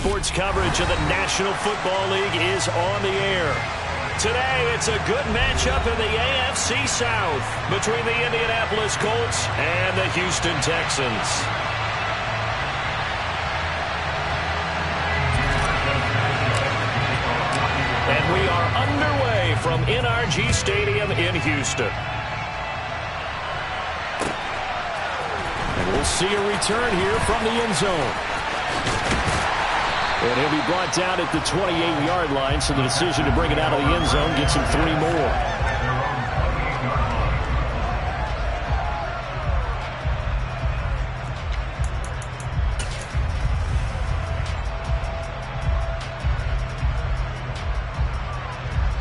sports coverage of the National Football League is on the air. Today, it's a good matchup in the AFC South between the Indianapolis Colts and the Houston Texans. And we are underway from NRG Stadium in Houston. And we'll see a return here from the end zone. And he'll be brought down at the 28-yard line, so the decision to bring it out of the end zone gets him 3 more.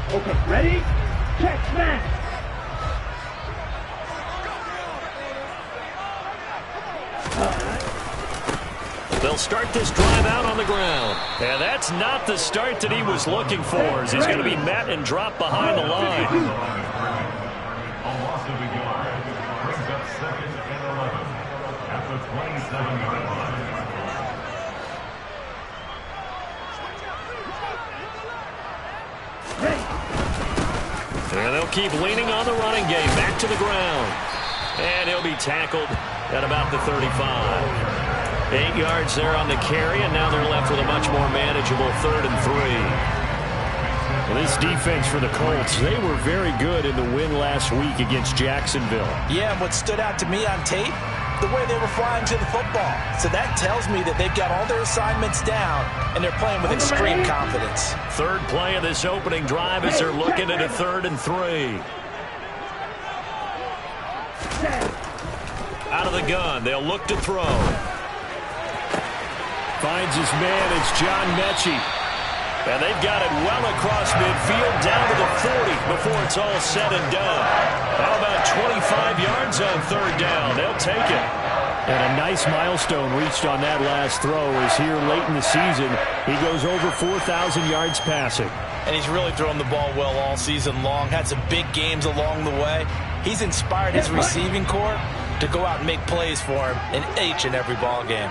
Okay, ready? Check, smash! They'll start this drive out on the ground. And that's not the start that he was looking for, as he's going to be met and dropped behind the line. A loss of a yard brings up 2nd and 11 at the 27-yard line. And they'll keep leaning on the running game. Back to the ground. And he'll be tackled at about the 35. 8 yards there on the carry, and now they're left with a much more manageable 3rd and 3. Well, this defense for the Colts, they were very good in the win last week against Jacksonville. Yeah, and what stood out to me on tape, the way they were flying to the football. So that tells me that they've got all their assignments down, and they're playing with extreme confidence. Third play of this opening drive as they're looking at a 3rd and 3. Out of the gun, they'll look to throw. Finds his man, it's John Mechie. And they've got it well across midfield, down to the 40 before it's all said and done. How about 25 yards on 3rd down? They'll take it. And a nice milestone reached on that last throw as here late in the season, he goes over 4,000 yards passing. And he's really thrown the ball well all season long, had some big games along the way. He's inspired his receiving corps to go out and make plays for him in each and every ball game.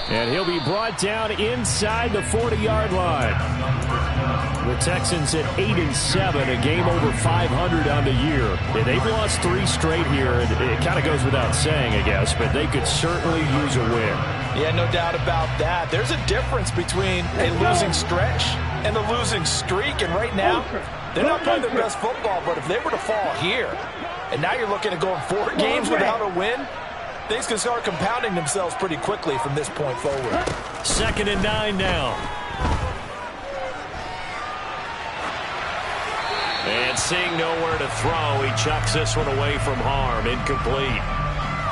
And he'll be brought down inside the 40-yard line. The Texans at 8-7, a game over 500 on the year. And they've lost 3 straight here, and it kind of goes without saying, I guess, but they could certainly use a win. Yeah, no doubt about that. There's a difference between a losing stretch and a losing streak, and right now, they're not playing their best football, but if they were to fall here, and now you're looking at going 4 games without a win, things can start compounding themselves pretty quickly from this point forward. 2nd and 9 now. And seeing nowhere to throw, he chucks this one away from harm. Incomplete.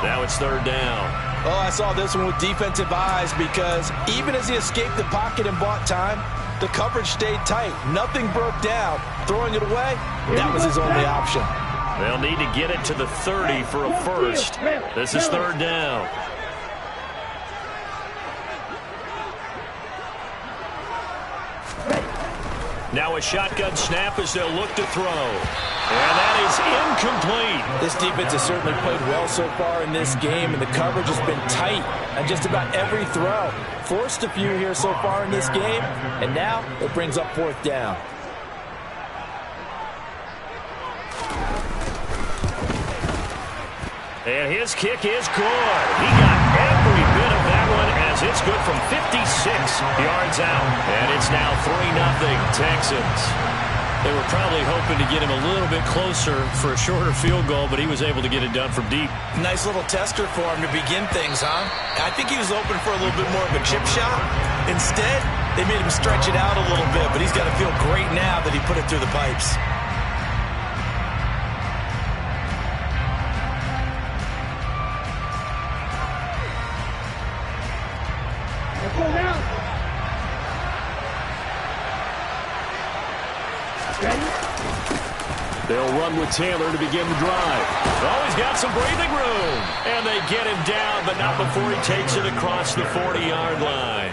Now it's 3rd down. Oh, I saw this one with defensive eyes because even as he escaped the pocket and bought time, the coverage stayed tight. Nothing broke down. Throwing it away, that was his only option. They'll need to get it to the 30 for a first. This is 3rd down. Now a shotgun snap as they'll look to throw. And that is incomplete. This defense has certainly played well so far in this game, and the coverage has been tight on just about every throw. Forced a few here so far in this game, and now it brings up 4th down. And his kick is good. He got every bit of that one as it's good from 56 yards out. And it's now 3-0 Texans. They were probably hoping to get him a little bit closer for a shorter field goal, but he was able to get it done from deep. Nice little tester for him to begin things, huh? I think he was open for a little bit more of a chip shot. Instead, they made him stretch it out a little bit, but he's got to feel great now that he put it through the pipes. They'll run with Taylor to begin the drive. Oh, he's got some breathing room. And they get him down, but not before he takes it across the 40-yard line.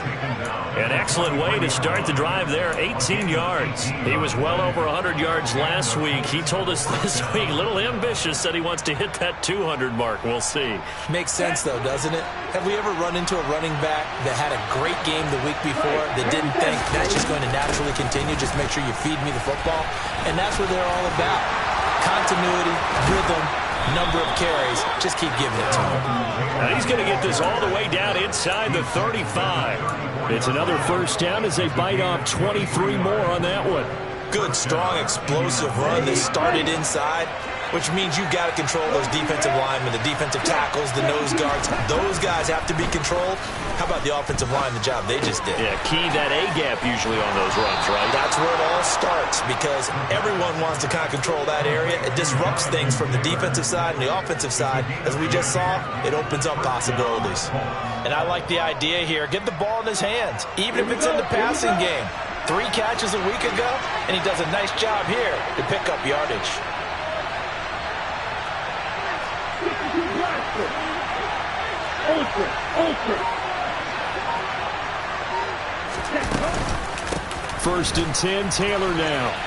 An excellent way to start the drive there, 18 yards. He was well over 100 yards last week. He told us this week, a little ambitious, said he wants to hit that 200 mark. We'll see. Makes sense, though, doesn't it? Have we ever run into a running back that had a great game the week before that didn't think that's just going to naturally continue? Just make sure you feed me the football. And that's what they're all about. Continuity, rhythm, number of carries. Just keep giving it to him. Now he's going to get this all the way down inside the 35. It's another first down as they bite off 23 more on that one. Good, strong, explosive run that started inside, which means you've got to control those defensive linemen, the defensive tackles, the nose guards. Those guys have to be controlled. How about the offensive line, the job they just did? Yeah, key that A-gap usually on those runs, right? That's where it all starts because everyone wants to kind of control that area. It disrupts things from the defensive side and the offensive side. As we just saw, it opens up possibilities. And I like the idea here. Get the ball in his hands, even if it's in the passing game. 3 catches a week ago, and he does a nice job here to pick up yardage. First and 10, Taylor now.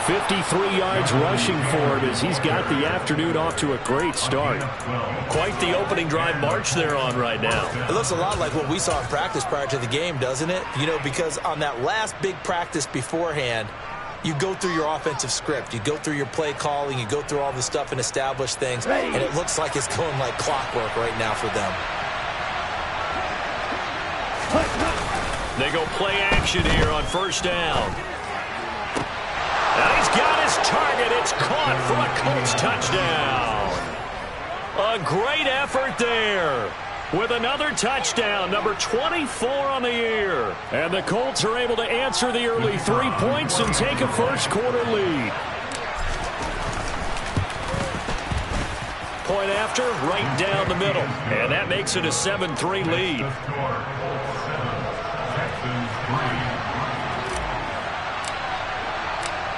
53 yards rushing for him as he's got the afternoon off to a great start. Quite the opening drive march they're on right now. It looks a lot like what we saw in practice prior to the game, doesn't it? You know, because on that last big practice beforehand, you go through your offensive script. You go through your play calling. You go through all the stuff and establish things. And it looks like it's going like clockwork right now for them. They go play action here on first down. And he's got his target. It's caught for a Colts touchdown. A great effort there with another touchdown, number 24 on the year. And the Colts are able to answer the early 3 points and take a first-quarter lead. Point after, right down the middle. And that makes it a 7-3 lead.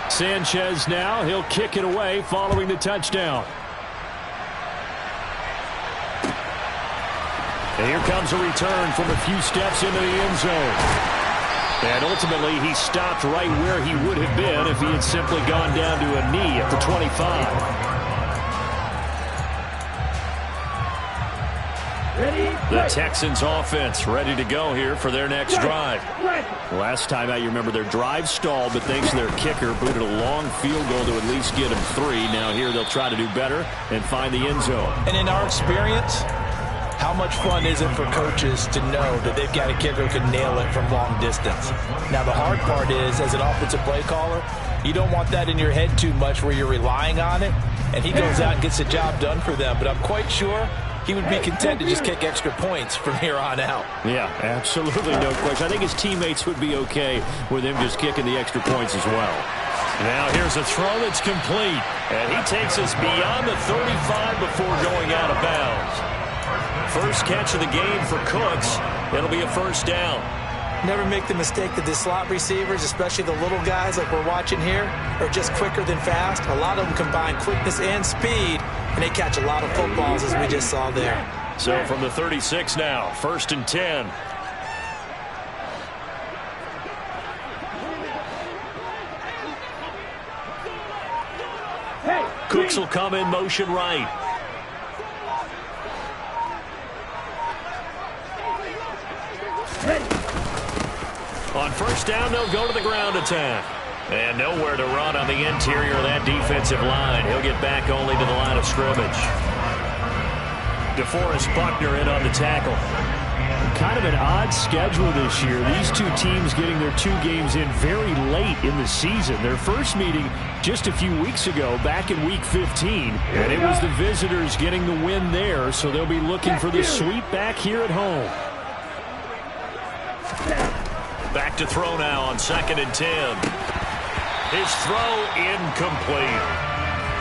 Sanchez now, he'll kick it away following the touchdown. And here comes a return from a few steps into the end zone. And ultimately, he stopped right where he would have been if he had simply gone down to a knee at the 25. The Texans offense ready to go here for their next drive. Last time out, you remember their drive stalled, but thanks to their kicker, booted a long field goal to at least get them 3. Now here they'll try to do better and find the end zone. And in our experience, how much fun is it for coaches to know that they've got a kicker who can nail it from long distance? Now, the hard part is, as an offensive play caller, you don't want that in your head too much where you're relying on it, and he goes out and gets the job done for them. But I'm quite sure he would be content to just kick extra points from here on out. Yeah, absolutely no question. I think his teammates would be okay with him just kicking the extra points as well. Now here's a throw that's complete. And he takes us beyond the 35 before going out of bounds. First catch of the game for Cooks. It'll be a first down. Never make the mistake that the slot receivers, especially the little guys like we're watching here, are just quicker than fast. A lot of them combine quickness and speed, and they catch a lot of footballs, as we just saw there. So from the 36 now, first and 10. Cooks will come in motion right. On first down, they'll go to the ground attack. And nowhere to run on the interior of that defensive line. He'll get back only to the line of scrimmage. DeForest Buckner in on the tackle. Kind of an odd schedule this year. These two teams getting their 2 games in very late in the season. Their first meeting just a few weeks ago, back in Week 15. And it was the visitors getting the win there, so they'll be looking for the sweep back here at home. Back to throw now on second and 10. His throw incomplete.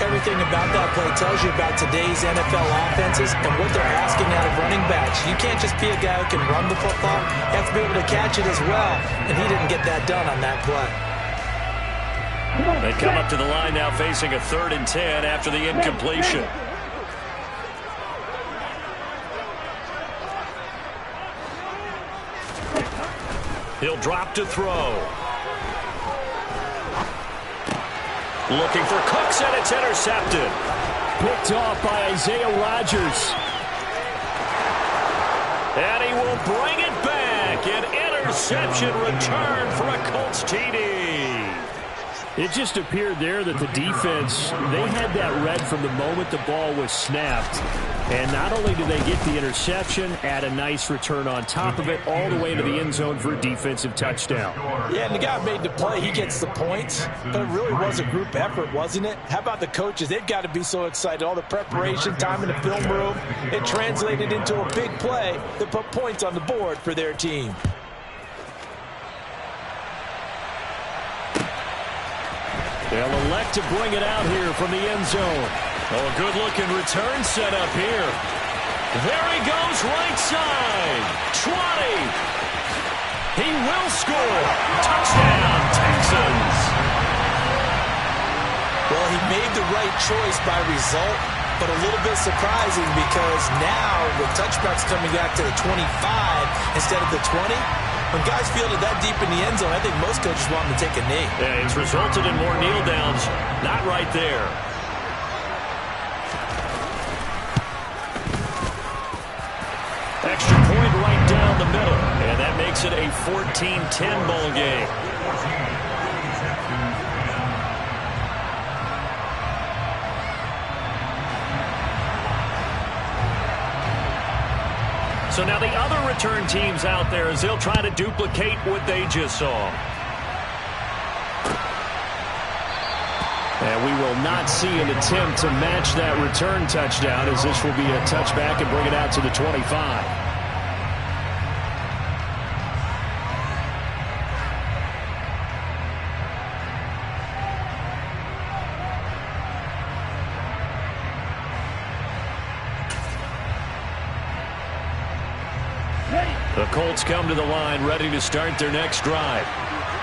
Everything about that play tells you about today's NFL offenses and what they're asking out of running backs. You can't just be a guy who can run the football. You have to be able to catch it as well, and he didn't get that done on that play. They come up to the line now facing a 3rd and 10 after the incompletion. He'll drop to throw. Looking for Cooks, and it's intercepted. Picked off by Isaiah Rodgers. And he will bring it back. An interception return for a Colts TD. It just appeared there that the defense, they had that read from the moment the ball was snapped. And not only did they get the interception, add a nice return on top of it, all the way to the end zone for a defensive touchdown. Yeah, and the guy made the play. He gets the points. But it really was a group effort, wasn't it? How about the coaches? They've got to be so excited. All the preparation, time in the film room, it translated into a big play that put points on the board for their team. They'll elect to bring it out here from the end zone. Oh, a good-looking return set up here. There he goes, right side. 20. He will score. Touchdown, Texans. Well, he made the right choice by result, but a little bit surprising because now with touchbacks coming back to the 25 instead of the 20, when guys fielded that deep in the end zone, I think most coaches want them to take a knee. Yeah, it's resulted in more kneel downs. Not right there. Extra point right down the middle. And that makes it a 14-10 ball game. So now the other return teams out there as they'll try to duplicate what they just saw. And we will not see an attempt to match that return touchdown, as this will be a touchback and bring it out to the 25. The Colts come to the line, ready to start their next drive.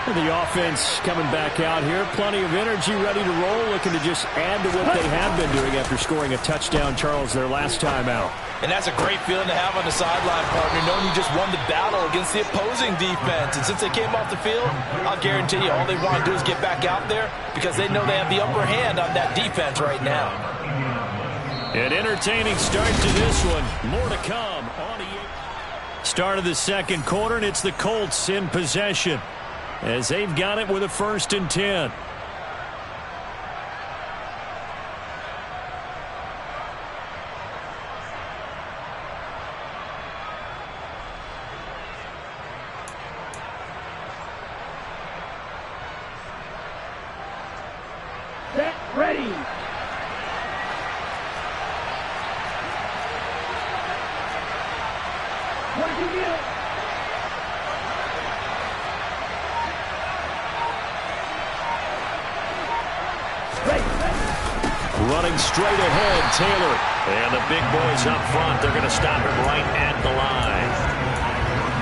And the offense coming back out here. Plenty of energy, ready to roll, looking to just add to what they have been doing after scoring a touchdown, Charles, their last time out. And that's a great feeling to have on the sideline, partner, knowing you just won the battle against the opposing defense. And since they came off the field, I'll guarantee you all they want to do is get back out there because they know they have the upper hand on that defense right now. An entertaining start to this one. More to come on the start of the second quarter, and it's the Colts in possession as they've got it with a 1st and 10. Set, ready. What you get? Running straight ahead, Taylor. And the big boys up front, they're going to stop him right at the line.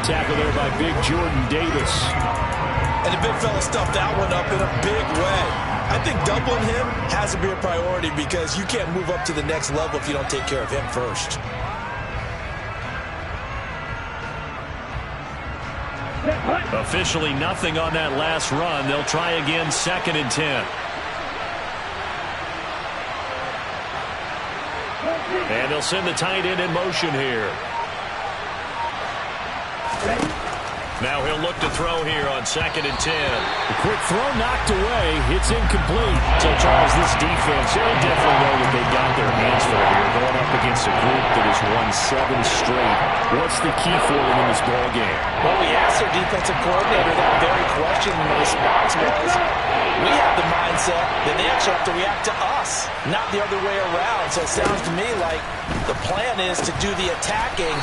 Tackle there by big Jordan Davis. And the big fella stuffed that one up in a big way. I think doubling him has to be a priority because you can't move up to the next level if you don't take care of him first. Officially nothing on that last run. They'll try again, 2nd and 10. And they'll send the tight end in motion here. Now he'll look to throw here on 2nd and 10. The quick throw knocked away. It's incomplete. So, Charles, this defense, they definitely know that they got their hands full here, going up against a group that has won 7 straight. What's the key for them in this ball game? Well, we asked their defensive coordinator that very question, and the response was, we have the mindset that they actually have to react to us, not the other way around. So it sounds to me like the plan is to do the attacking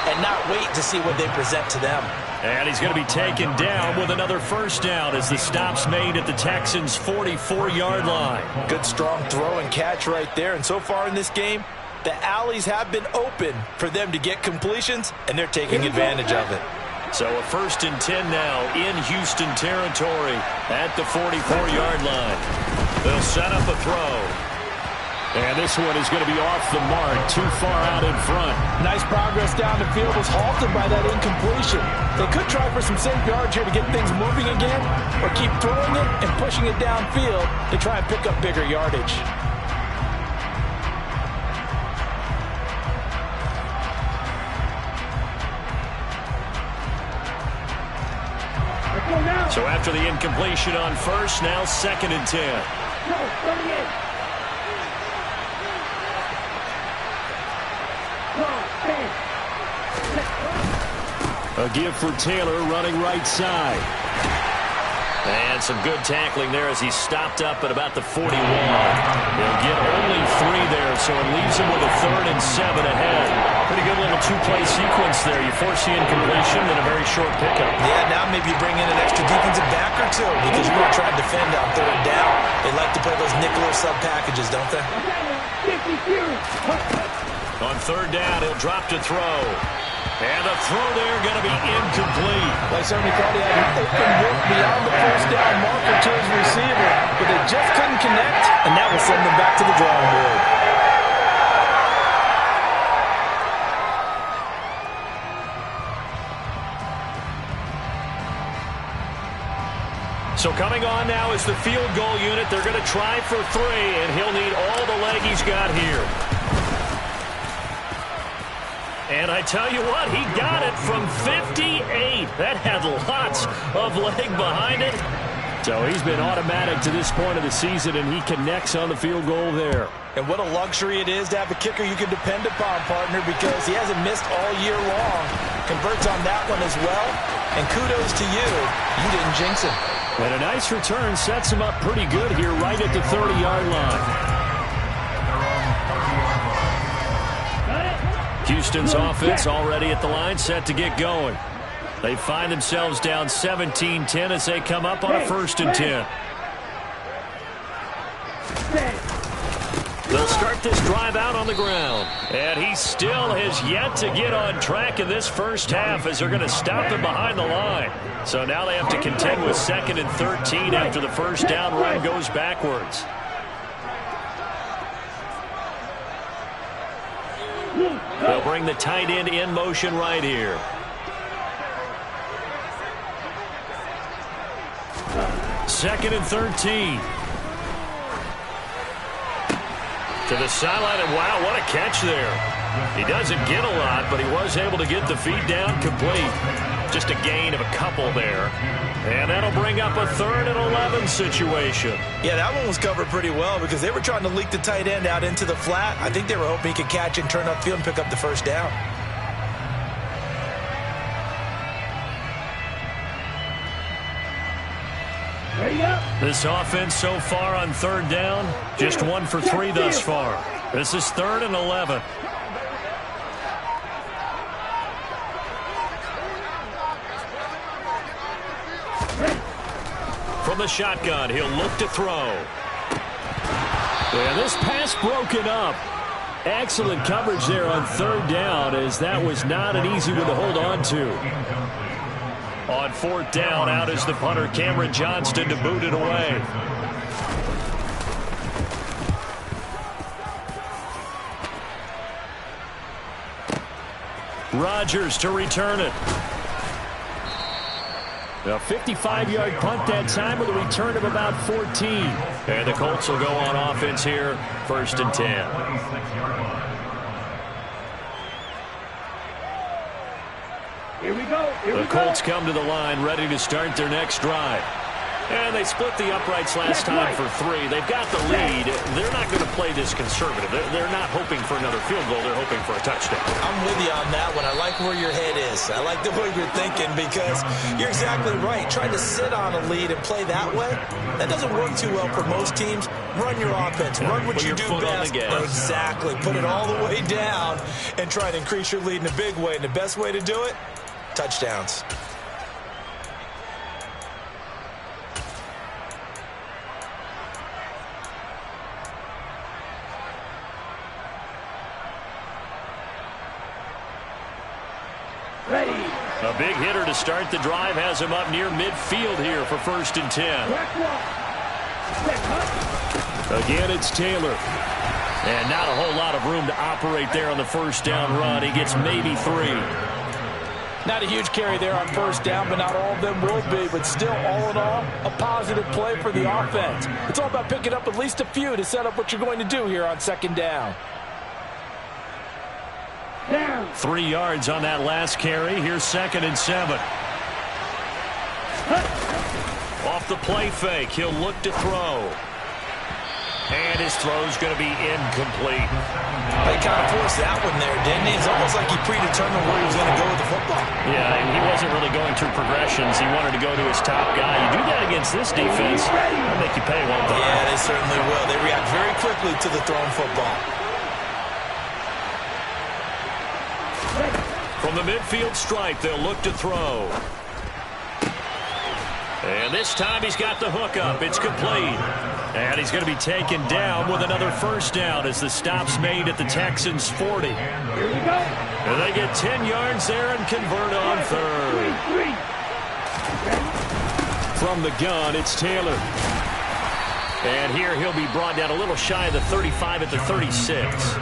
and not wait to see what they present to them. And he's going to be taken down with another 1st down as the stop's made at the Texans' 44-yard line. Good strong throw and catch right there. And so far in this game, the alleys have been open for them to get completions, and they're taking advantage of it. So a 1st and 10 now in Houston territory at the 44-yard line. They'll set up a throw. And this one is going to be off the mark, too far out in front. Nice progress down the field was halted by that incompletion. They could try for some safe yards here to get things moving again, or keep throwing it and pushing it downfield to try and pick up bigger yardage. So after the incompletion on first, now 2nd and 10. Go, 38. A give for Taylor running right side. And some good tackling there as he stopped up at about the 41. He'll get only 3 there, so it leaves him with a 3rd and 7 ahead. Pretty good little 2-play sequence there. You force the incompletion, then a very short pickup. Yeah, now maybe you bring in an extra defensive back or two because you're going to try and defend on 3rd down. They like to play those nickel or sub packages, don't they? 52. On 3rd down, he'll drop to throw. And the throw there going to be incomplete. Like somebody thought he had an open look beyond the 1st down marker to his receiver, but they just couldn't connect, and that will send them back to the drawing board. So coming on now is the field goal unit. They're going to try for 3, and he'll need all the leg he's got here. And I tell you what, he got it from 58. That had lots of leg behind it. So he's been automatic to this point of the season, and he connects on the field goal there. And what a luxury it is to have a kicker you can depend upon, partner, because he hasn't missed all year long. Converts on that one as well. And kudos to you. You didn't jinx him. And a nice return sets him up pretty good here right at the 30-yard line. Houston's offense already at the line, set to get going. They find themselves down 17-10 as they come up on a 1st and 10. They'll start this drive out on the ground. And he still has yet to get on track in this first half as they're going to stop him behind the line. So now they have to contend with 2nd and 13 after the 1st down run goes backwards. They'll bring the tight end in motion right here. Second and 13. To the sideline, and wow, what a catch there. He doesn't get a lot, but he was able to get the feed down complete. Just a gain of a couple there. And that'll bring up a 3rd and 11 situation. Yeah, that one was covered pretty well because they were trying to leak the tight end out into the flat. I think they were hoping he could catch and turn upfield and pick up the 1st down. This offense so far on 3rd down, just 1 for 3 thus far. This is 3rd and 11. From the shotgun, he'll look to throw. Yeah, this pass broken up. Excellent coverage there on 3rd down, as that was not an easy one to hold on to. On 4th down, out is the punter, Cameron Johnston, to boot it away. Rodgers to return it. A 55-yard punt that time with a return of about 14. And the Colts will go on offense here, 1st and 10. Here we go. The Colts come to the line, ready to start their next drive. And they split the uprights last time for 3. They've got the lead. They're not going to play this conservative. They're not hoping for another field goal. They're hoping for a touchdown. I'm with you on that one. I like where your head is. I like the way you're thinking because you're exactly right. Trying to sit on a lead and play that way, that doesn't work too well for most teams. Run your offense. Run what you do best. Exactly. Put it all the way down and try to increase your lead in a big way. And the best way to do it, touchdowns. A big hitter to start the drive has him up near midfield here for 1st and 10. Again, it's Taylor. And not a whole lot of room to operate there on the first down run. He gets maybe 3. Not a huge carry there on first down, but not all of them will be. But still, all in all, a positive play for the offense. It's all about picking up at least a few to set up what you're going to do here on second down. 3 yards on that last carry. Here's 2nd and 7. Off the play fake, he'll look to throw. And his throw's going to be incomplete. They kind of forced that one there, didn't he? It's almost like he predetermined where he was going to go with the football. Yeah, and he wasn't really going through progressions. He wanted to go to his top guy. You do that against this defense, they'll make you pay, won't they? Yeah, they certainly will. They react very quickly to the thrown football. From the midfield stripe, they'll look to throw. And this time he's got the hook up. It's complete. And he's going to be taken down with another first down as the stop's made at the Texans' 40. Here we go. And they get 10 yards there and convert on 3rd. From the gun, it's Taylor. And here he'll be brought down a little shy of the 35 at the 36.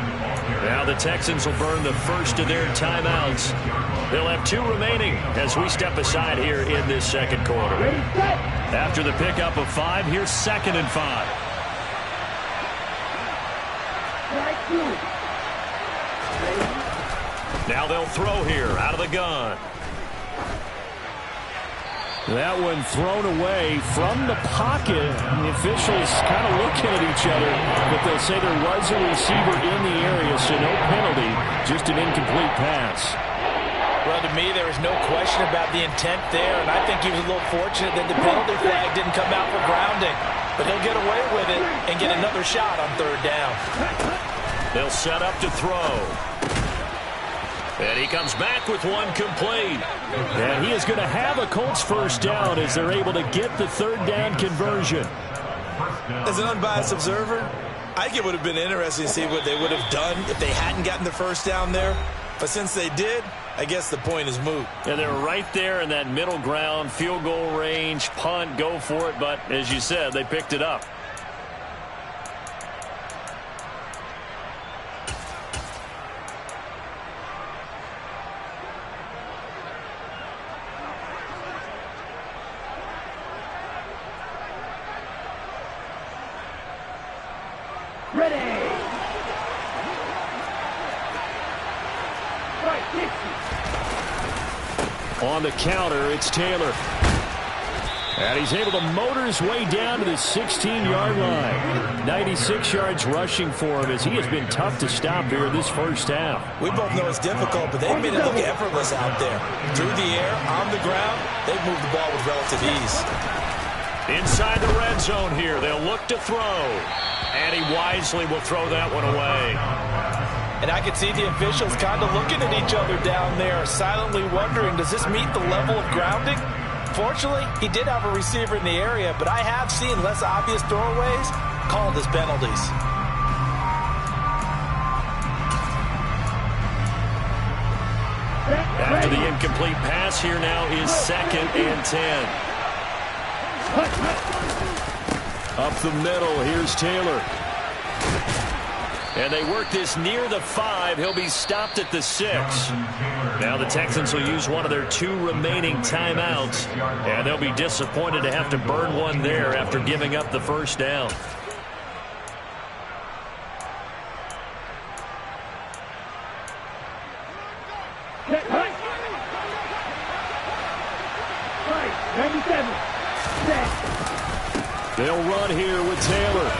Now the Texans will burn the first of their timeouts. They'll have 2 remaining as we step aside here in this second quarter. After the pickup of 5, here's 2nd and 5. Now they'll throw here out of the gun. That one thrown away from the pocket. The officials kind of looking at each other, but they'll say there was a receiver in the area, so no penalty, just an incomplete pass. Well, to me, there was no question about the intent there, and I think he was a little fortunate that the penalty flag didn't come out for grounding. But he'll get away with it and get another shot on 3rd down. They'll set up to throw. And he comes back with one complete. And he is going to have a Colts first down as they're able to get the 3rd down conversion. As an unbiased observer, I think it would have been interesting to see what they would have done if they hadn't gotten the first down there. But since they did, I guess the point is moot. And they're right there in that middle ground, field goal range, punt, go for it. But as you said, they picked it up. On the counter, it's Taylor. And he's able to motor his way down to the 16-yard line. 96 yards rushing for him as he has been tough to stop here this first half. We both know it's difficult, but they've made it look effortless out there. Through the air, on the ground, they've moved the ball with relative ease. Inside the red zone here, they'll look to throw. And he wisely will throw that one away. And I can see the officials kind of looking at each other down there, silently wondering, does this meet the level of grounding? Fortunately, he did have a receiver in the area, but I have seen less obvious throwaways called as penalties. After the incomplete pass, here now is 2nd and 10. Up the middle, here's Taylor. And they work this near the 5. He'll be stopped at the 6. Now the Texans will use one of their 2 remaining timeouts. And they'll be disappointed to have to burn one there after giving up the first down. They'll run here with Taylor.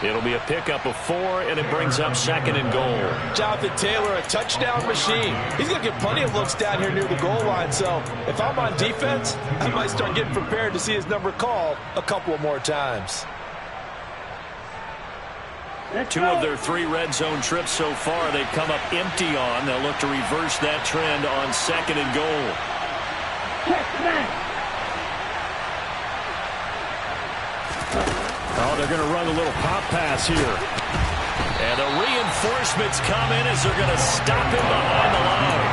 It'll be a pickup of 4, and it brings up 2nd and goal. Jonathan Taylor, a touchdown machine. He's going to get plenty of looks down here near the goal line. So if I'm on defense, I might start getting prepared to see his number called a couple of more times. 2 of their 3 red zone trips so far, they've come up empty on. They'll look to reverse that trend on 2nd and goal. Oh, they're going to run a little pop pass here. And the reinforcements come in as they're going to stop him behind the line.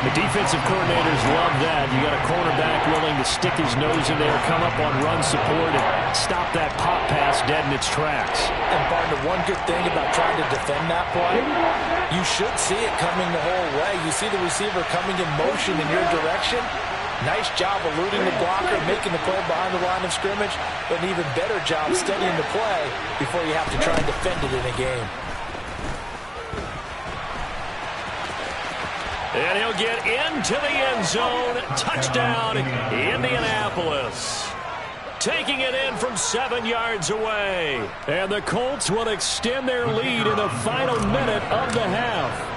The defensive coordinators love that. You got a cornerback willing to stick his nose in there, come up on run support, and stop that pop pass dead in its tracks. And partner, one good thing about trying to defend that play, you should see it coming the whole way. You see the receiver coming in motion in your direction. Nice job eluding the blocker, making the play behind the line of scrimmage, but an even better job studying the play before you have to try and defend it in a game. And he'll get into the end zone. Touchdown, Indianapolis. Taking it in from 7 yards away. And the Colts will extend their lead in the final minute of the half.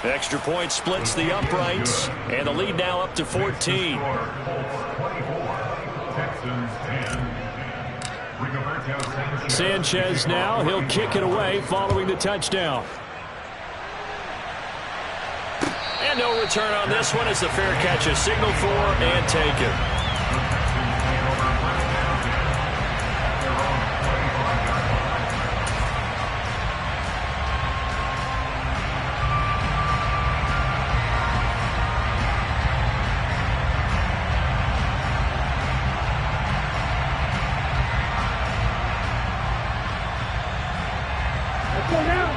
Extra point splits the uprights, and the lead now up to 14. Texans 10. Sanchez now, he'll kick it away following the touchdown. And no return on this one as the fair catch is signaled for and taken.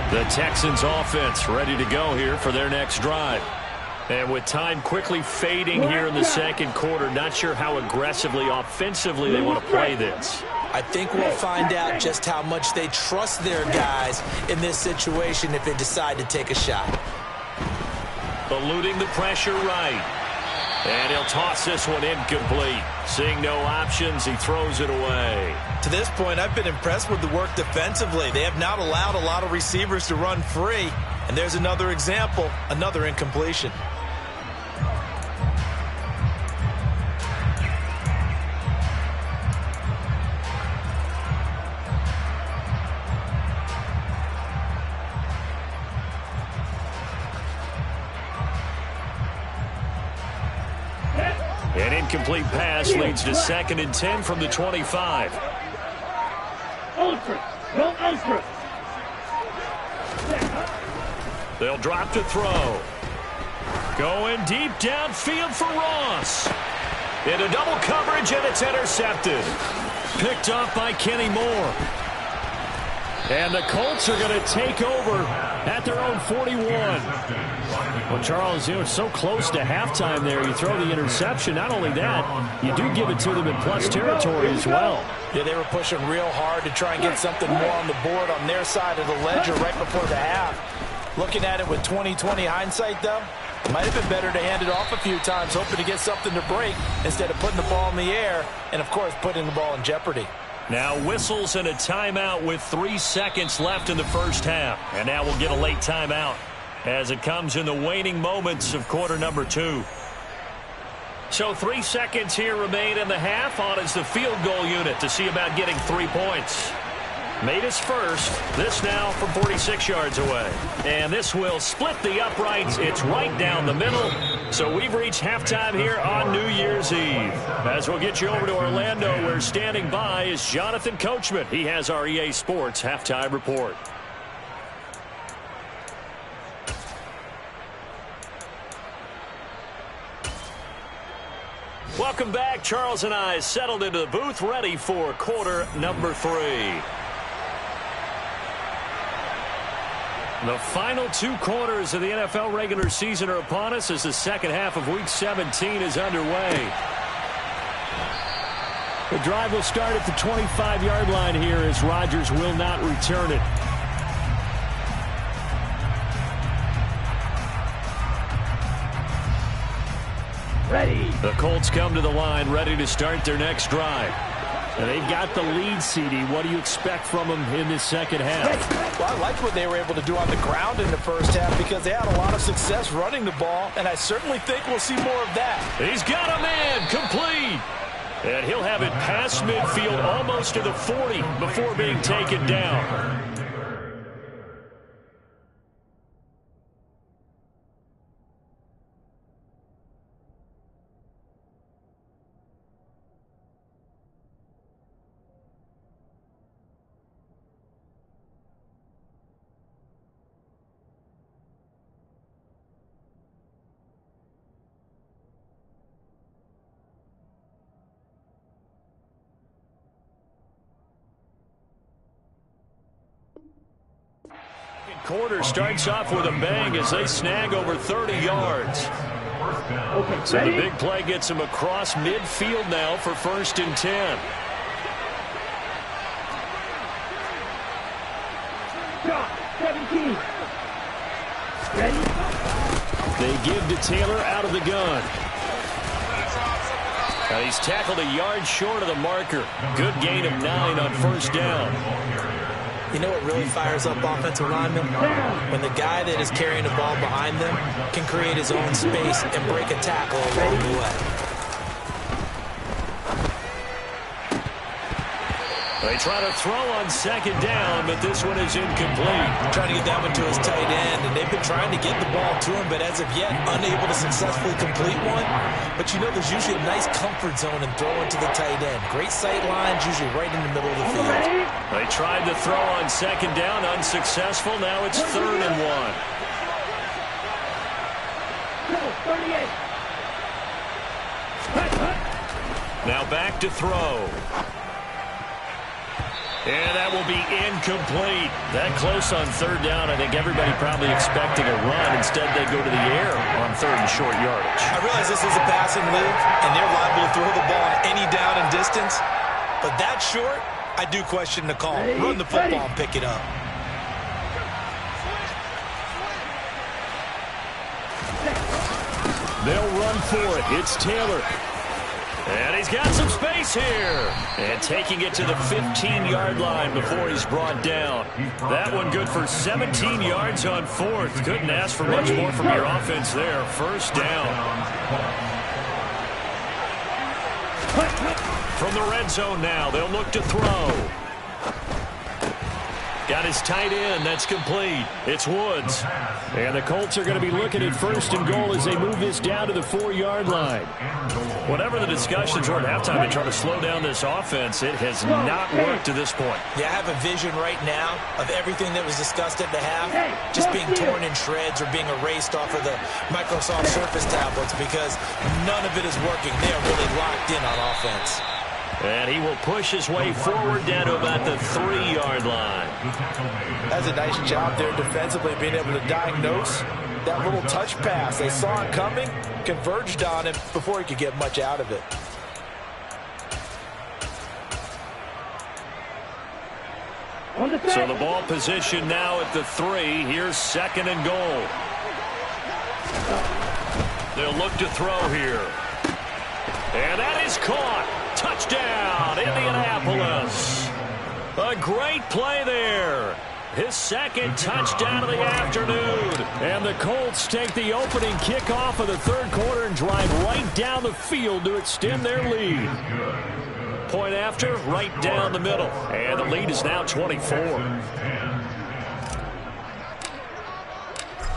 The Texans offense ready to go here for their next drive. And with time quickly fading here in the second quarter, not sure how aggressively, offensively they want to play this. I think we'll find out just how much they trust their guys in this situation if they decide to take a shot. Eluding the pressure right. And he'll toss this one incomplete. Seeing no options, he throws it away. To this point, I've been impressed with the work defensively. They have not allowed a lot of receivers to run free. And there's another example, another incompletion. An incomplete pass leads to 2nd and 10 from the 25. Ultra. Go ultra. They'll drop to throw. Going deep downfield for Ross. Into double coverage, and it's intercepted. Picked off by Kenny Moore. And the Colts are going to take over at their own 41. Well, Charles, you know, so close to halftime there. You throw the interception. Not only that, you do give it to them in plus territory as well. Yeah, they were pushing real hard to try and get something more on the board on their side of the ledger right before the half. Looking at it with 20/20 hindsight, though, it might have been better to hand it off a few times, hoping to get something to break instead of putting the ball in the air and, of course, putting the ball in jeopardy. Now whistles and a timeout with 3 seconds left in the first half. And now we'll get a late timeout as it comes in the waning moments of quarter number 2. So 3 seconds here remain in the half. On is the field goal unit to see about getting 3 points. Made his first. This now from 46 yards away. And this will split the uprights. It's right down the middle. So we've reached halftime here on New Year's Eve. As we'll get you over to Orlando, where standing by is Jonathan Coachman. He has our EA Sports halftime report. Welcome back. Charles and I settled into the booth, ready for quarter number 3. The final 2 quarters of the NFL regular season are upon us as the second half of Week 17 is underway. The drive will start at the 25-yard line here as Rodgers will not return it. Ready. The Colts come to the line ready to start their next drive. And they've got the lead, CD. What do you expect from them in this second half? Well, I liked what they were able to do on the ground in the first half because they had a lot of success running the ball, and I certainly think we'll see more of that. He's got a man complete. And he'll have it past midfield almost to the 40 before being taken down. quarter starts off with a bang as they snag over 30 yards. Okay, So ready? the big play gets them across midfield now for 1st and 10. Drop, 17. Ready? They give to Taylor out of the gun. Now he's tackled a yard short of the marker. Good gain of 9 on 1st down. You know what really fires up offensive linemen? When the guy that is carrying the ball behind them can create his own space and break a tackle along the way. They try to throw on 2nd down, but this one is incomplete. Trying to get that one to his tight end, and they've been trying to get the ball to him, but as of yet, unable to successfully complete one. But you know there's usually a nice comfort zone in throwing to the tight end. Great sight lines, usually right in the middle of the field. Ready? They tried to throw on 2nd down, unsuccessful. Now it's 3rd and 1. Go, 38. Now back to throw. And that will be incomplete. That close on 3rd down. I think everybody probably expecting a run. Instead, they go to the air on 3rd and short yardage. I realize this is a passing league, and they're liable to throw the ball on any down and distance. But that short, I do question the call. Run the football and pick it up. They'll run for it. It's Taylor. And he's got some space here. And taking it to the 15-yard line before he's brought down. That one good for 17 yards on 4th. Couldn't ask for much more from your offense there. 1st down. From the red zone now, they'll look to throw. Got his tight end. That's complete. It's Woods. And the Colts are going to be looking at 1st and goal as they move this down to the 4-yard line. Whatever the discussions were at halftime to try to slow down this offense, it has not worked to this point. Yeah, I have a vision right now of everything that was discussed at the half just being torn in shreds or being erased off of the Microsoft Surface tablets because none of it is working. They are really locked in on offense. And he will push his way forward down to about the 3-yard line. That's a nice job there defensively, being able to diagnose that little touch pass. They saw it coming, converged on him before he could get much out of it. On the So the ball position now at the 3. Here's 2nd and goal. They'll look to throw here. And that is caught. Touchdown, Indianapolis. A great play there. His 2nd touchdown of the afternoon. And the Colts take the opening kickoff of the 3rd quarter and drive right down the field to extend their lead. Point after, right down the middle. And the lead is now 24.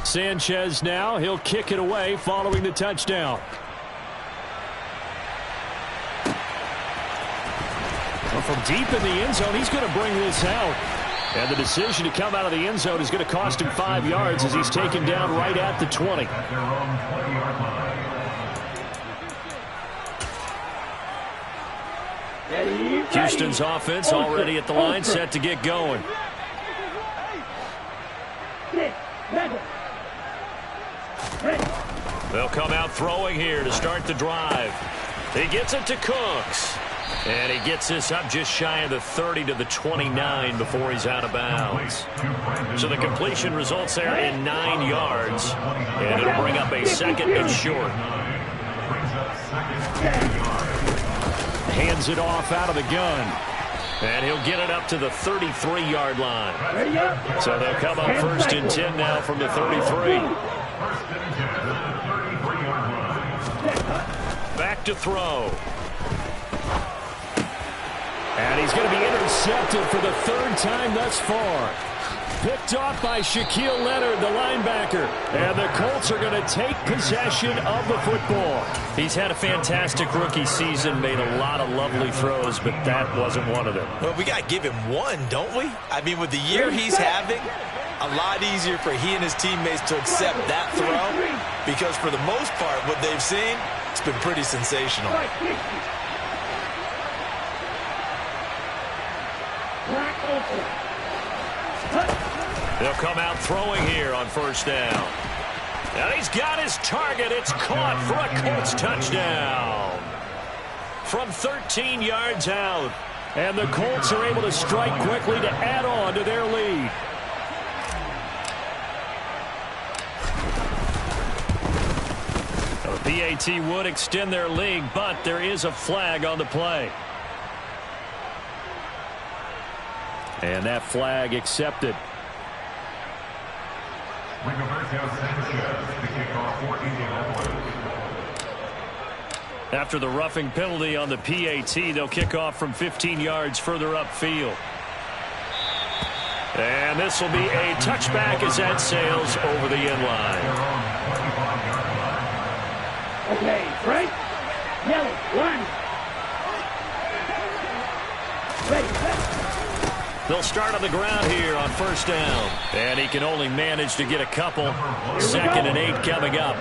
Sanchez now. He'll kick it away following the touchdown. From deep in the end zone, he's going to bring this out. And the decision to come out of the end zone is going to cost him 5 yards as he's taken down right at the 20. Ready? Houston's offense already at the line, set to get going. 6, 7. Ready. They'll come out throwing here to start the drive. He gets it to Cooks. And he gets this up just shy of the 30 to the 29 before he's out of bounds. So the completion results there in 9 yards. And it'll bring up a 2nd and short. Hands it off out of the gun. And he'll get it up to the 33-yard line. Ready up. So they'll come up 1st and 10 now from the 33. Back to throw. And he's going to be intercepted for the 3rd time thus far. Picked off by Shaquille Leonard, the linebacker. And the Colts are going to take possession of the football. He's had a fantastic rookie season, made a lot of lovely throws, but that wasn't one of them. Well, we got to give him one, don't we? I mean, with the year he's having, a lot easier for he and his teammates to accept that throw because for the most part, what they've seen, it's been pretty sensational. They'll come out throwing here on first down. And he's got his target. It's caught for a Colts touchdown. From 13 yards out. And the Colts are able to strike quickly to add on to their lead. The PAT would extend their lead, but there is a flag on the play. And that flag accepted. After the roughing penalty on the PAT, they'll kick off from 15 yards further upfield. And this will be a touchback as that sails over the end line. Okay, right? Yellow, one. Ready, set. They'll start on the ground here on first down. And he can only manage to get a couple. 2nd and 8 coming up.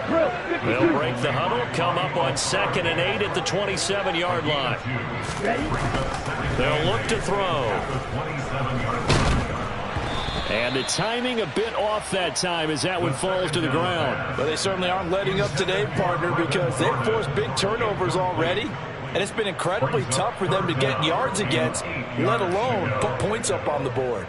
They'll break the huddle, come up on 2nd and 8 at the 27-yard line. They'll look to throw. And the timing a bit off that time as that one falls to the ground. But they certainly aren't letting up today, partner, because they've forced big turnovers already. And it's been incredibly tough for them to get yards against, let alone put points up on the board.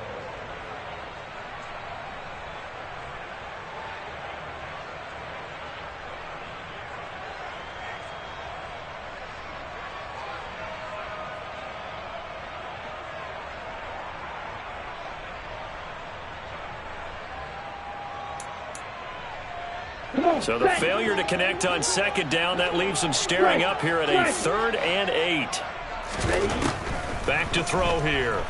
So the failure to connect on 2nd down, that leaves them staring up here at a 3rd and 8. Back to throw here.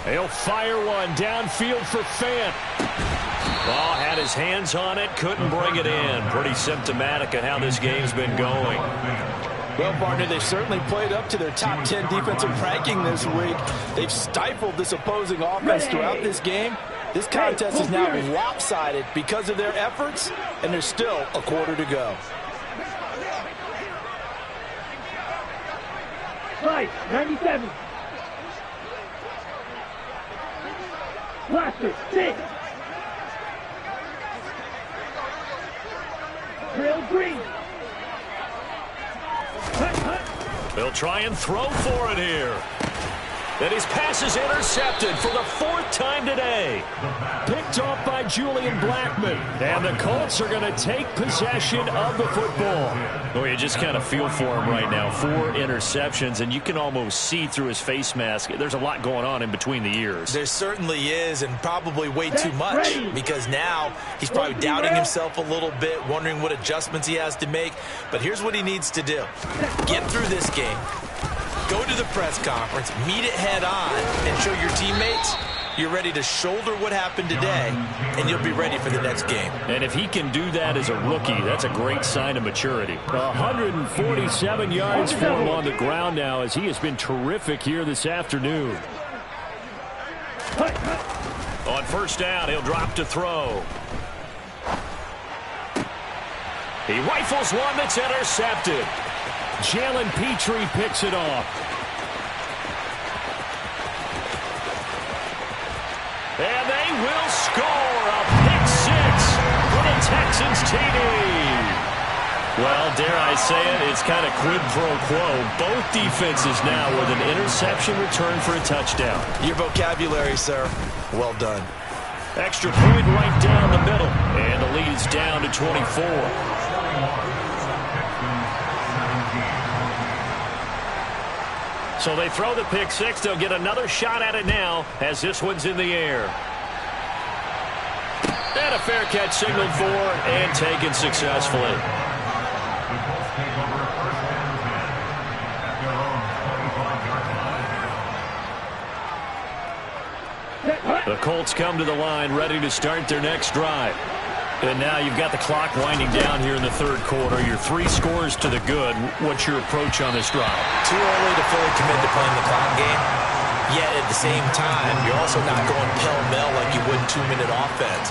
He'll fire one downfield for Fant. Ball had his hands on it, couldn't bring it in. Pretty symptomatic of how this game's been going. Well, partner, they certainly played up to their top 10 defensive ranking this week. They've stifled this opposing offense throughout this game. This contest is now lopsided because of their efforts, and there's still a quarter to go. Right, 97. Blaster, 6. Drill green. They'll try and throw for it here. And his pass is intercepted for the 4th time today. Picked off by Julian Blackmon. And the Colts are going to take possession of the football. Well, you just kind of feel for him right now. 4 interceptions, and you can almost see through his face mask. There's a lot going on in between the ears. There certainly is, and probably way too much, because now he's probably doubting himself a little bit, wondering what adjustments he has to make. But here's what he needs to do. Get through this game. Go to the press conference, meet it head on, and show your teammates you're ready to shoulder what happened today, and you'll be ready for the next game. And if he can do that as a rookie, that's a great sign of maturity. 147 yards for him on the ground now, as he has been terrific here this afternoon. On first down, he'll drop to throw. He rifles one that's intercepted. Jalen Petrie picks it off. And they will score a pick 6 for the Texans TD. Well, dare I say it, it's kind of quid pro quo. Both defenses now with an interception return for a touchdown. Your vocabulary, sir. Well done. Extra point right down the middle. And the lead is down to 24. So they throw the pick 6. They'll get another shot at it now as this one's in the air. And a fair catch signaled for and taken successfully. The Colts come to the line ready to start their next drive. And now you've got the clock winding down here in the 3rd quarter. Your 3 scores to the good. What's your approach on this drive? Too early to fully commit to playing the clock game. Yet at the same time, you're also not going pell-mell like you would in 2-minute offense.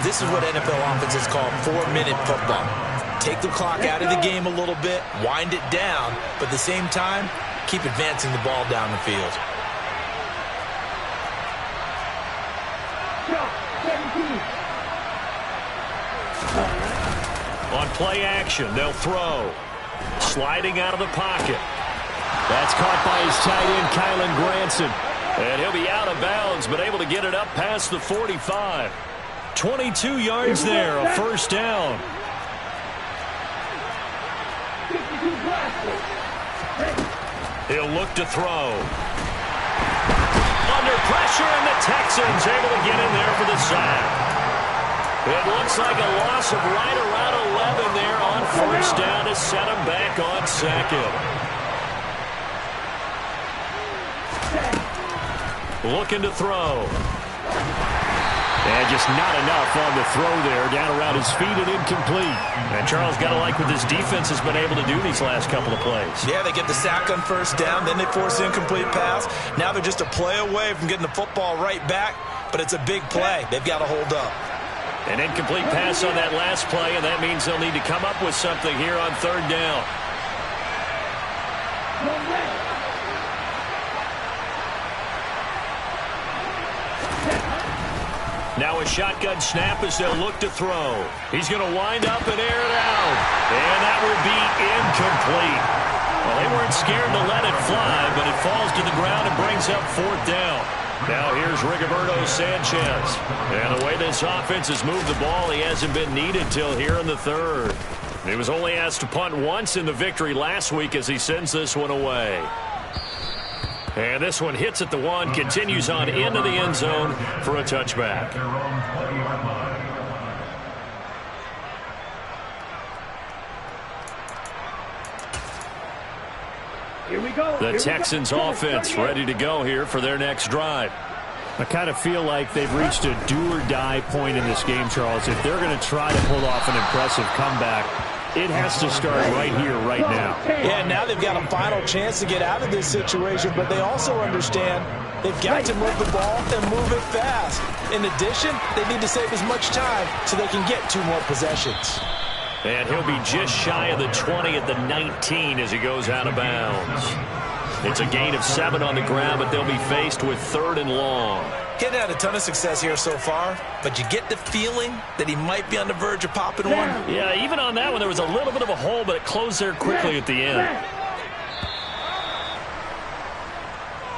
This is what NFL offenses call 4-minute football. Take the clock out of the game a little bit, wind it down, but at the same time, keep advancing the ball down the field. On play action, they'll throw. Sliding out of the pocket. That's caught by his tight end, Kylen Granson. And he'll be out of bounds, but able to get it up past the 45. 22 yards there, a first down. He'll look to throw. Under pressure, and the Texans able to get in there for the sack. It looks like a loss of right around 11 there on first down to set him back on second. Looking to throw. And just not enough on the throw there. Down around his feet and incomplete. And Charles, got to like what this defense has been able to do these last couple of plays. Yeah, they get the sack on first down, then they force an incomplete pass. Now they're just a play away from getting the football right back, but it's a big play. They've got to hold up. An incomplete pass on that last play, and that means they'll need to come up with something here on third down. Now a shotgun snap as they'll look to throw. He's going to wind up and air it out. And that will be incomplete. Well, they weren't scared to let it fly, but it falls to the ground and brings up fourth down. Now here's Rigoberto Sanchez. And the way this offense has moved the ball, he hasn't been needed till here in the third. He was only asked to punt once in the victory last week as he sends this one away. And this one hits at the 1, continues on into the end zone for a touchback. Here we go. The Texans offense ready to go here for their next drive. I kind of feel like they've reached a do-or-die point in this game, Charles. If they're going to try to pull off an impressive comeback, it has to start right here, right now. Yeah, now they've got a final chance to get out of this situation, but they also understand they've got to move the ball and move it fast. In addition, they need to save as much time so they can get 2 more possessions. And he'll be just shy of the 20 at the 19 as he goes out of bounds. It's a gain of 7 on the ground, but they'll be faced with 3rd and long. He hasn't had a ton of success here so far, but you get the feeling that he might be on the verge of popping one. Yeah, even on that one, there was a little bit of a hole, but it closed there quickly at the end.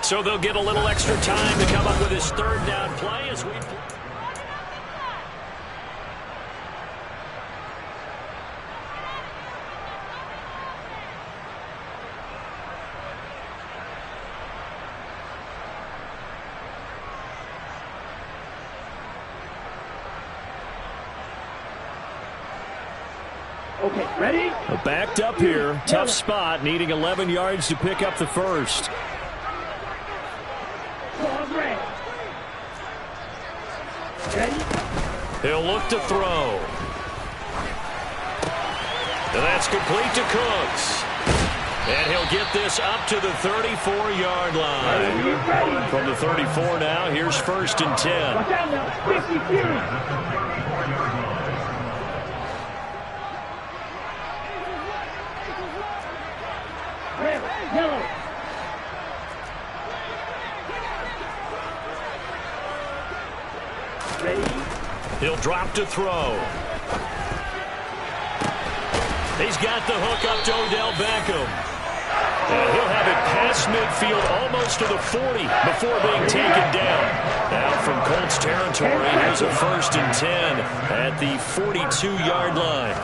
So they'll get a little extra time to come up with his 3rd down play as we... Okay, ready? Backed up here. Tough spot, needing 11 yards to pick up the first. Ready? He'll look to throw. And that's complete to Cooks. And he'll get this up to the 34-yard line. From the 34 now, here's 1st and 10. Watch out now. 50 Fury. Yellow. Ready? He'll drop to throw. He's got the hook up to Odell Beckham. And he'll have it past midfield almost to the 40 before being taken down. Now from Colts territory, here's a 1st and 10 at the 42-yard line.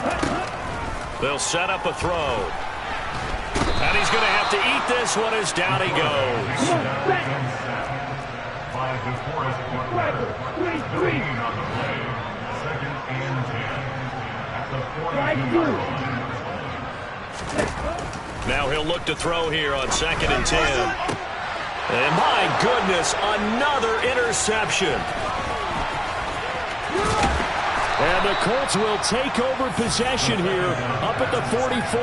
They'll set up a throw. And he's going to have to eat this one as down he goes. Now he'll look to throw here on 2nd and 10. And my goodness, another interception. And the Colts will take over possession here up at the 44.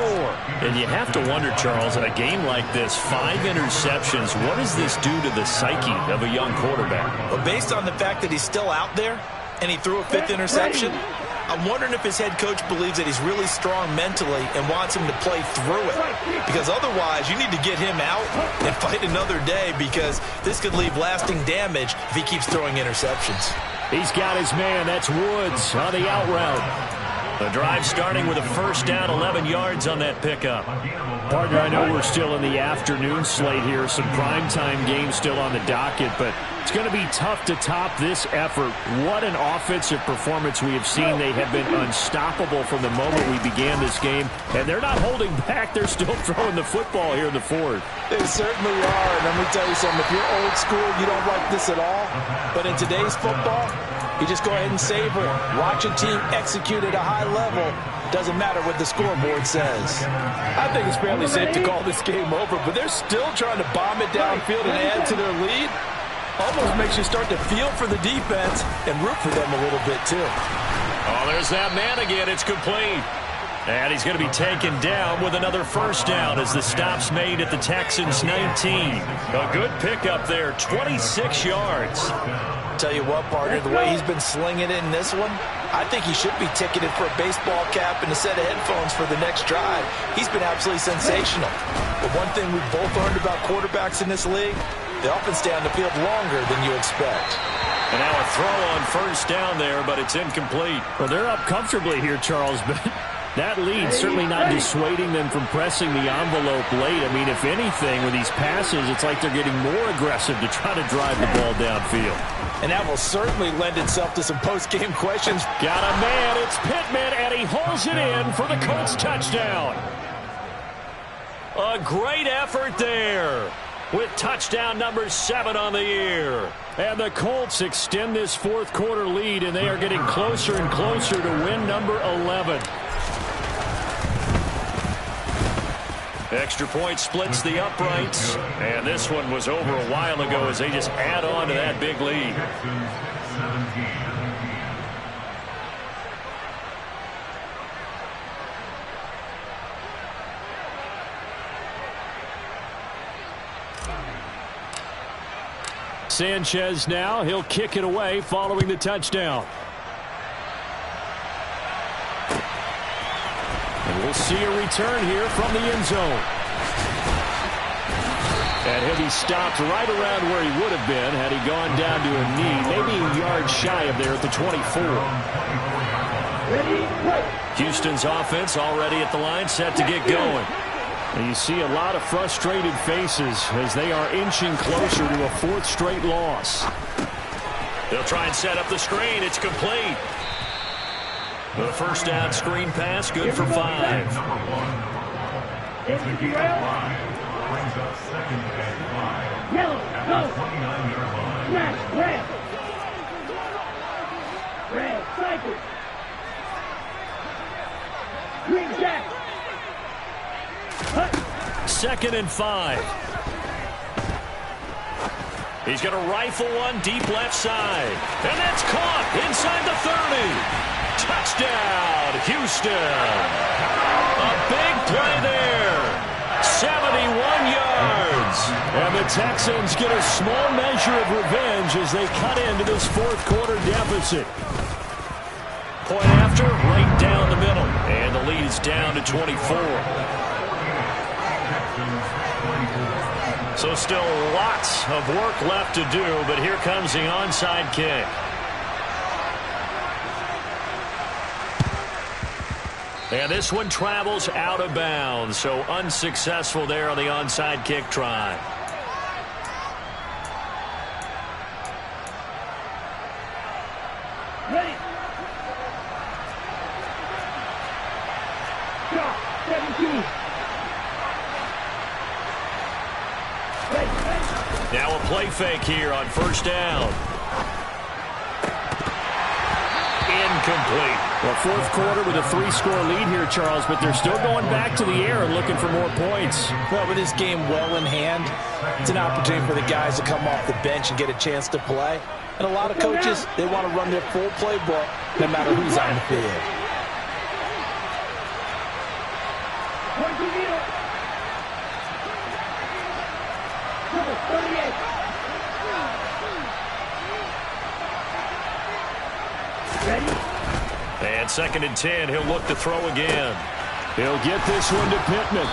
And you have to wonder, Charles, in a game like this, 5 interceptions, what does this do to the psyche of a young quarterback? Well, based on the fact that he's still out there and he threw a 5th interception, I'm wondering if his head coach believes that he's really strong mentally and wants him to play through it. Because otherwise, you need to get him out and fight another day, because this could leave lasting damage if he keeps throwing interceptions. He's got his man. That's Woods on the out route. The drive starting with a first down, 11 yards on that pickup. Partner, I know we're still in the afternoon slate here, some primetime games still on the docket, but it's going to be tough to top this effort. What an offensive performance we have seen. They have been unstoppable from the moment we began this game, and they're not holding back. They're still throwing the football here in the fourth. They certainly are, and let me tell you something. If you're old school, you don't like this at all, but in today's football, you just go ahead and savor it. Watch a team execute at a high level. Doesn't matter what the scoreboard says. I think it's fairly safe to call this game over, but they're still trying to bomb it downfield and add to their lead. Almost makes you start to feel for the defense and root for them a little bit, too. Oh, there's that man again. It's complete. And he's going to be taken down with another first down as the stop's made at the Texans' 19. A good pickup there, 26 yards. Tell you what, partner, the way he's been slinging it in this one, I think he should be ticketed for a baseball cap and a set of headphones for the next drive. He's been absolutely sensational. But one thing we've both learned about quarterbacks in this league, they often stay on the field longer than you expect. And now a throw on first down there, but it's incomplete. Well, they're up comfortably here, Charles, but that lead certainly not dissuading them from pressing the envelope late. I mean, if anything, with these passes, it's like they're getting more aggressive to try to drive the ball downfield. And that will certainly lend itself to some post-game questions. Got a man, it's Pittman, and he holds it in for the Colts touchdown. A great effort there, with touchdown number 7 on the year. And the Colts extend this fourth quarter lead, and they are getting closer and closer to win number 11. Extra point splits the uprights, and this one was over a while ago as they just add on to that big lead. Sanchez now, he'll kick it away following the touchdown. And we'll see a return here from the end zone. And he'll be stopped right around where he would have been had he gone down to a knee, maybe a yard shy of there at the 24. Houston's offense already at the line, set to get going. And you see a lot of frustrated faces as they are inching closer to a 4th straight loss. They'll try and set up the screen. It's complete. The first down screen pass, good for 5. Yellow, go. Smash, red. Red, cycle. Green jack. 2nd and 5. He's going to rifle one deep left side. And that's caught inside the 30. Touchdown, Houston. A big play there. 71 yards. And the Texans get a small measure of revenge as they cut into this 4th quarter deficit. Point after, right down the middle. And the lead is down to 24. So still lots of work left to do, but here comes the onside kick. And this one travels out of bounds, so unsuccessful there on the onside kick try. Ready. Stop. 17. Now a play fake here on first down. Incomplete. Well, 4th quarter with a 3-score lead here, Charles, but they're still going back to the air and looking for more points. Well, with this game well in hand, it's an opportunity for the guys to come off the bench and get a chance to play. And a lot of coaches, they want to run their full playbook no matter who's on the field. Number 38. Ready? And 2nd and 10, he'll look to throw again. He'll get this one to Pittman.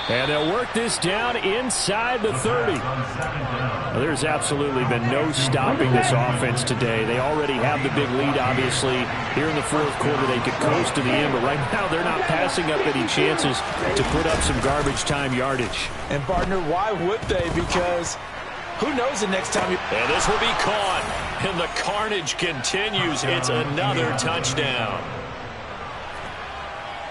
And they'll work this down inside the 30. Well, there's absolutely been no stopping this offense today. They already have the big lead, obviously. Here in the fourth quarter, they could coast to the end, but right now they're not passing up any chances to put up some garbage time yardage. And, partner, why would they? Because who knows the next time you... And this will be caught, and the carnage continues. It's another touchdown.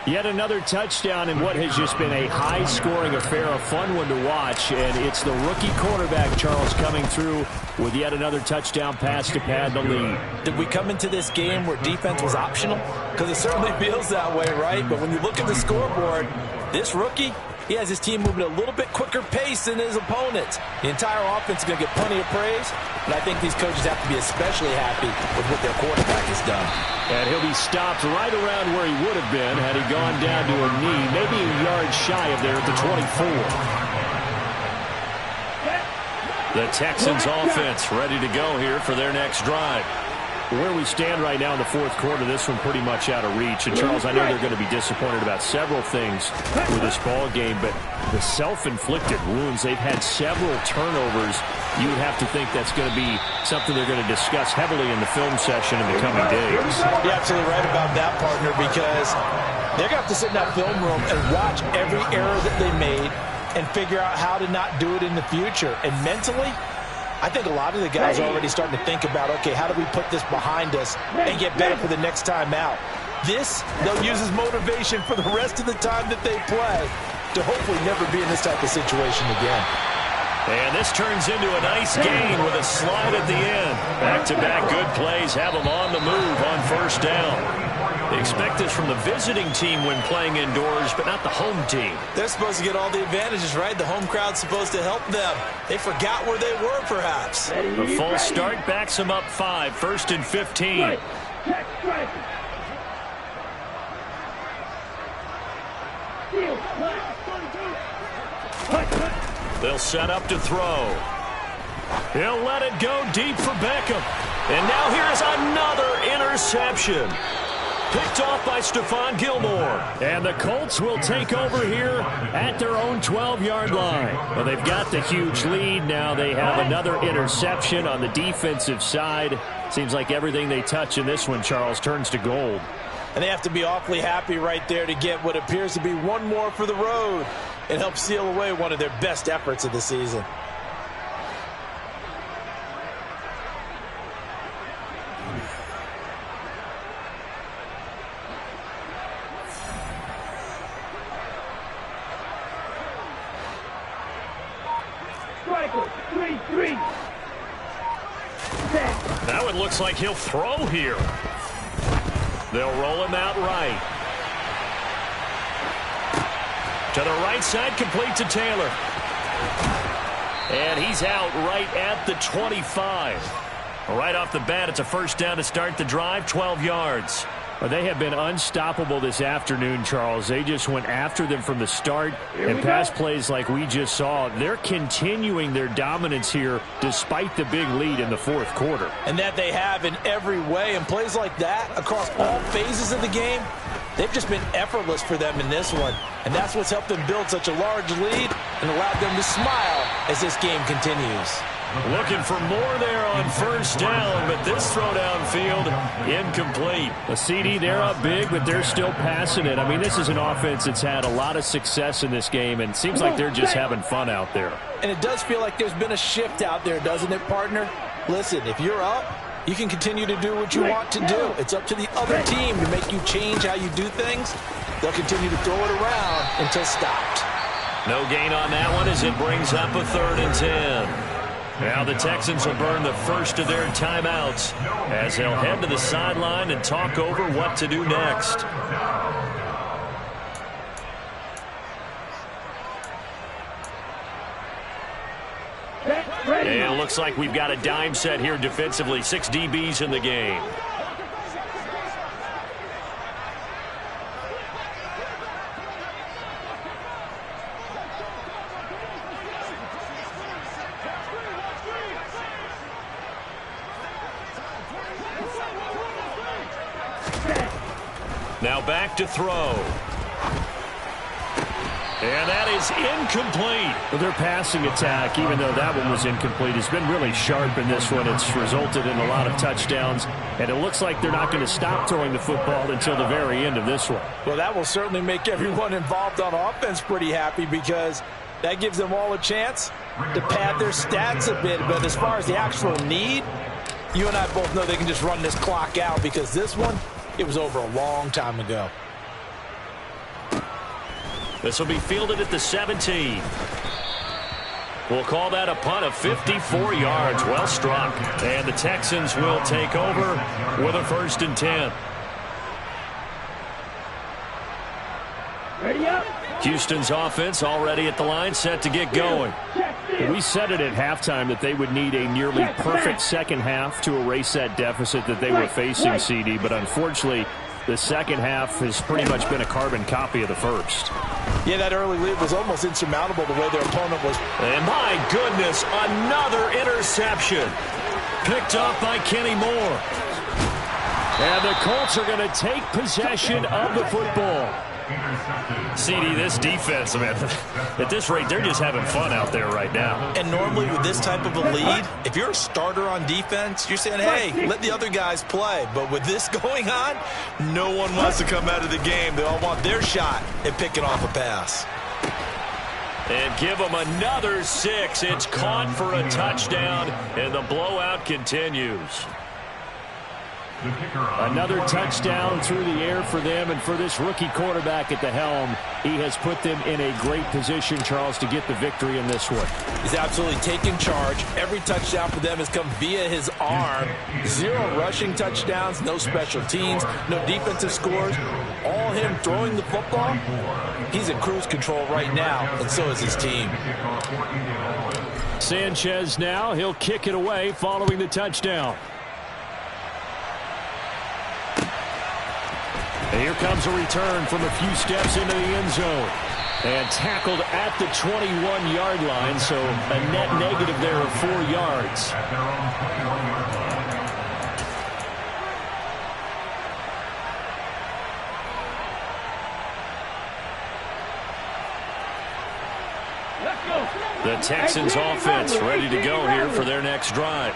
Yet another touchdown in what has just been a high-scoring affair, a fun one to watch. And it's the rookie quarterback, Charles, coming through with yet another touchdown pass to pad the lead. Did we come into this game where defense was optional? Because it certainly feels that way, right? But when you look at the scoreboard, this rookie, he has his team moving at a little bit quicker pace than his opponents. The entire offense is going to get plenty of praise, but I think these coaches have to be especially happy with what their quarterback has done. And he'll be stopped right around where he would have been had he gone down to a knee, maybe a yard shy of there at the 24. The Texans offense ready to go here for their next drive. Where we stand right now in the fourth quarter, this one pretty much out of reach. And, Charles, I know they're going to be disappointed about several things with this ball game, but the self-inflicted wounds, they've had several turnovers. You would have to think that's going to be something they're going to discuss heavily in the film session in the coming days. You're absolutely right about that, partner, because they're going to have to sit in that film room and watch every error that they made and figure out how to not do it in the future. And mentally, I think a lot of the guys are already starting to think about, okay, how do we put this behind us and get better for the next time out? This, they'll use as motivation for the rest of the time that they play to hopefully never be in this type of situation again. And this turns into a nice gain with a slide at the end. Back-to-back good plays have them on the move on first down. They expect this from the visiting team when playing indoors, but not the home team. They're supposed to get all the advantages, right? The home crowd's supposed to help them. They forgot where they were, perhaps. The full start backs them up 5, 1st and 15. Right. Check, strike. Steal. They'll set up to throw. He'll let it go deep for Beckham. And now here's another interception. Picked off by Stephon Gilmore. And the Colts will take over here at their own 12-yard line. Well, they've got the huge lead. Now they have another interception on the defensive side. Seems like everything they touch in this one, Charles, turns to gold. And they have to be awfully happy right there to get what appears to be one more for the road and help seal away one of their best efforts of the season. Now it looks like he'll throw here. They'll roll him out right. To the right side, complete to Taylor. And he's out right at the 25. Right off the bat, it's a first down to start the drive, 12 yards. Well, they have been unstoppable this afternoon, Charles. They just went after them from the start, and pass plays like we just saw. They're continuing their dominance here despite the big lead in the fourth quarter. And that they have in every way. And plays like that across all phases of the game, they've just been effortless for them in this one. And that's what's helped them build such a large lead and allowed them to smile as this game continues. Looking for more there on first down, but this throw downfield incomplete. A CD, they're up big, but they're still passing it. I mean, this is an offense that's had a lot of success in this game, and it seems like they're just having fun out there. And it does feel like there's been a shift out there, doesn't it, partner? Listen, if you're up, you can continue to do what you want to do. It's up to the other team to make you change how you do things. They'll continue to throw it around until stopped. No gain on that one as it brings up a 3rd and 10. Now the Texans will burn the first of their timeouts as they'll head to the sideline and talk over what to do next. And it looks like we've got a dime set here defensively. 6 DBs in the game. Now back to throw. And that is incomplete. Well, their passing attack, even though that one was incomplete, has been really sharp in this one. It's resulted in a lot of touchdowns, and it looks like they're not going to stop throwing the football until the very end of this one. Well, that will certainly make everyone involved on offense pretty happy because that gives them all a chance to pad their stats a bit. But as far as the actual need, you and I both know they can just run this clock out because this one, it was over a long time ago. This will be fielded at the 17. We'll call that a punt of 54 yards. Well struck. And the Texans will take over with a 1st and 10. Ready up. Houston's offense already at the line, set to get going. We said it at halftime that they would need a nearly perfect second half to erase that deficit that they were facing, CD. But unfortunately, the second half has pretty much been a carbon copy of the first. Yeah, that early lead was almost insurmountable the way their opponent was. And my goodness, another interception. Picked up by Kenny Moore. And the Colts are going to take possession of the football. CD, this defense, man, at this rate, they're just having fun out there right now. And normally with this type of a lead, if you're a starter on defense, you're saying, hey, let the other guys play. But with this going on, no one wants to come out of the game. They all want their shot at picking off a pass. And give them another 6. It's caught for a touchdown, and the blowout continues. Another touchdown through the air for them, and for this rookie quarterback at the helm, he has put them in a great position, Charles, to get the victory in this one. He's absolutely taken charge. Every touchdown for them has come via his arm. 0 rushing touchdowns, no special teams, no defensive scores. All him throwing the football. He's in cruise control right now, and so is his team. Sanchez now, he'll kick it away following the touchdown. And here comes a return from a few steps into the end zone. And tackled at the 21-yard line, so a net negative there of 4 yards. The Texans offense ready to go here for their next drive.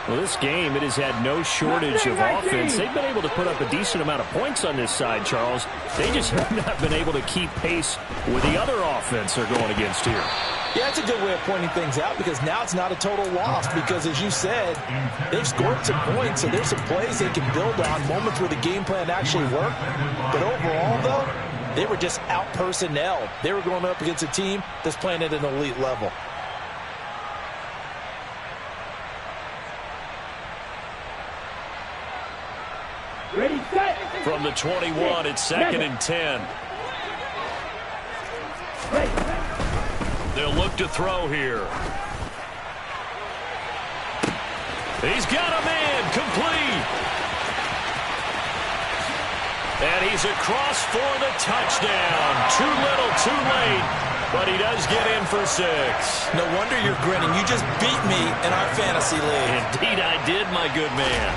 Well, this game, it has had no shortage of offense. They've been able to put up a decent amount of points on this side, Charles. They just have not been able to keep pace with the other offense they're going against here. Yeah, it's a good way of pointing things out because now it's not a total loss because, as you said, they've scored some points, so there's some plays they can build on, moments where the game plan actually worked. But overall, though, they were just out-personnelled. They were going up against a team that's playing at an elite level. Ready, set. From the 21, it's 2nd and 10. They'll look to throw here. He's got a man, complete. And he's across for the touchdown. Too little, too late, but he does get in for 6. No wonder you're grinning. You just beat me in our fantasy league. Indeed I did, my good man.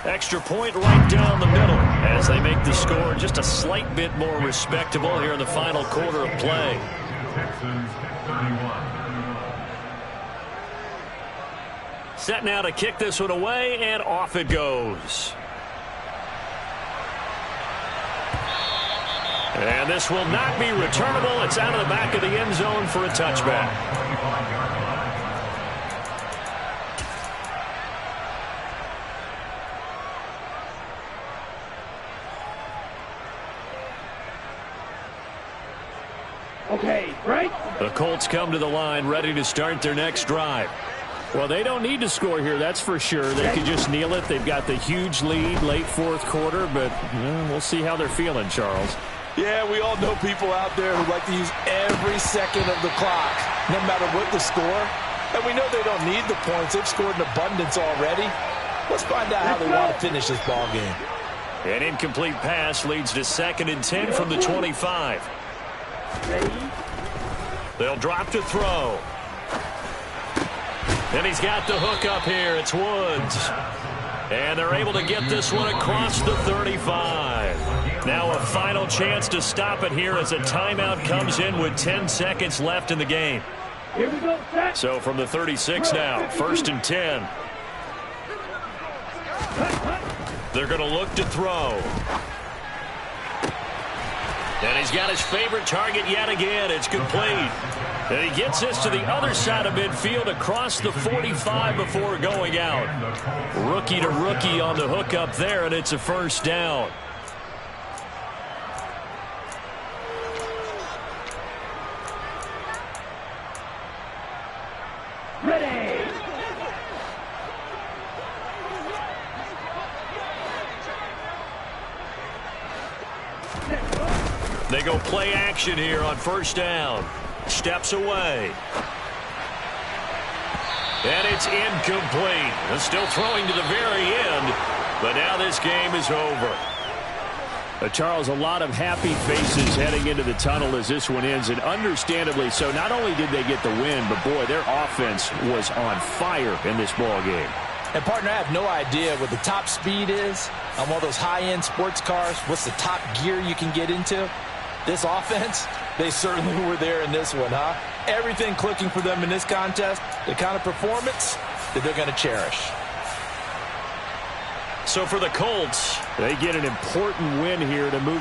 Extra point right down the middle as they make the score just a slight bit more respectable here in the final quarter of play. Texans 31. Set now to kick this one away, and off it goes. And this will not be returnable. It's out of the back of the end zone for a touchback. Okay, right? The Colts come to the line ready to start their next drive. Well, they don't need to score here, that's for sure. They could just kneel it. They've got the huge lead late 4th quarter, but we'll see how they're feeling, Charles. Yeah, we all know people out there who like to use every second of the clock, no matter what the score. And we know they don't need the points. They've scored in abundance already. Let's find out how they want to finish this ball game. An incomplete pass leads to 2nd and 10 from the 25. Ready? They'll drop to throw. And he's got the hook up here. It's Woods. And they're able to get this one across the 35. Now a final chance to stop it here as a timeout comes in with 10 seconds left in the game. Here we go, set. So from the 36 now, 1st and 10. They're going to look to throw. And he's got his favorite target yet again. It's complete. And he gets this to the other side of midfield across the 45 before going out. Rookie to rookie on the hook up there, and it's a first down. Ready. They go play action here on first down. Steps away. And it's incomplete. They're still throwing to the very end, but now this game is over. Charles, a lot of happy faces heading into the tunnel as this one ends, and understandably so. Not only did they get the win, but boy, their offense was on fire in this ball game. And, partner, I have no idea what the top speed is on one of those high-end sports cars. What's the top gear you can get into? This offense, they certainly were there in this one, huh? Everything clicking for them in this contest, the kind of performance that they're going to cherish. So for the Colts, they get an important win here to move to